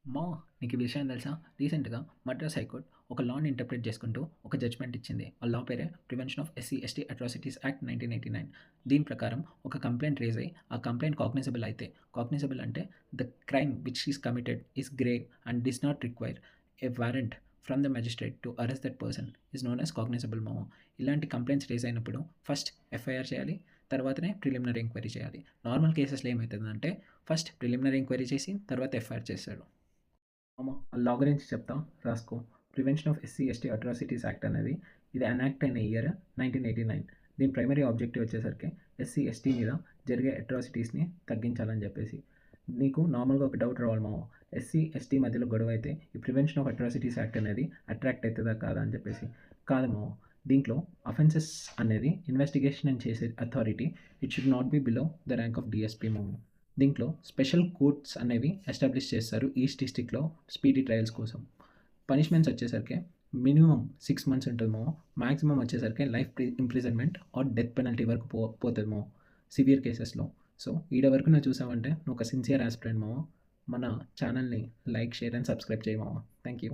మా నీకు ఈ విషయం తెలుసా? రీసెంట్‌గా మద్రాస్ హైకోర్ట్ ఒక లాని ఇంటర్ప్రిట్ చేసుకుంటూ ఒక జడ్జ్‌మెంట్ ఇచ్చింది. ఆ లా పేరే prevention of SC, ST atrocities act 1989. దీని ప్రకారం ఒక కంప్లెయింట్ రైజ్ అయ్యి, ఆ కంప్లెయింట్ కాగ్నిజబుల్ అయితే, కాగ్నిజబుల్ అంటే the crime which is committed is grave and does not require a warrant from the magistrate to arrest that person is known as cognizable memo. ఇలాంటి complaints raise అయినప్పుడు first FIR చేయాలి. తర్వాతనే preliminary enquiry చేయాలి. Normal కేసెస్‌లో ఏమైతదంటే first preliminary enquiry చేసి తర్వాత FIR చేస్తాడు. లా గురించి చెప్తా, రాసుకో. Prevention of SC ST atrocities act అనేది ఇది ఎనాక్ట్ అయిన ఇయర్ 1989. దీని ప్రైమరీ ఆబ్జెక్టివ్ వచ్చేసరికి ఎస్సీ ఎస్టీ మీద జరిగే అట్రాసిటీస్ని తగ్గించాలని చెప్పేసి. నీకు నార్మల్గా ఒక డౌట్ రావాలి మామ, ఎస్సీ ఎస్టీ మధ్యలో గొడవ అయితే ఈ ప్రివెన్షన్ ఆఫ్ అట్రాసిటీస్ యాక్ట్ అనేది అట్రాక్ట్ అవుతుందా కాదా అని చెప్పేసి. కాదు మామ, దీంట్లో అఫెన్సెస్ అనేది ఇన్వెస్టిగేషన్ చేసే authority it should not be below the rank of DSP మామ. దీంట్లో స్పెషల్ కోర్ట్స్ అనేవి ఎస్టాబ్లిష్ చేస్తారు ఈస్ట్ డిస్ట్రిక్ట్లో స్పీడీ ట్రయల్స్ కోసం. పనిష్మెంట్స్ వచ్చేసరికి మినిమం 6 months ఉంటుందేమో, మ్యాక్సిమం వచ్చేసరికి life imprisonment are death penalty వరకు పోతుందేమో సివియర్ కేసెస్లో. సో ఈడ వరకు నువ్వు చూసావంటే నువ్వు ఒక సిన్సియర్ ఆస్పిరెంట్ మామ. మన ఛానల్ని లైక్, షేర్ అండ్ సబ్స్క్రైబ్ చేయమావా. Thank you.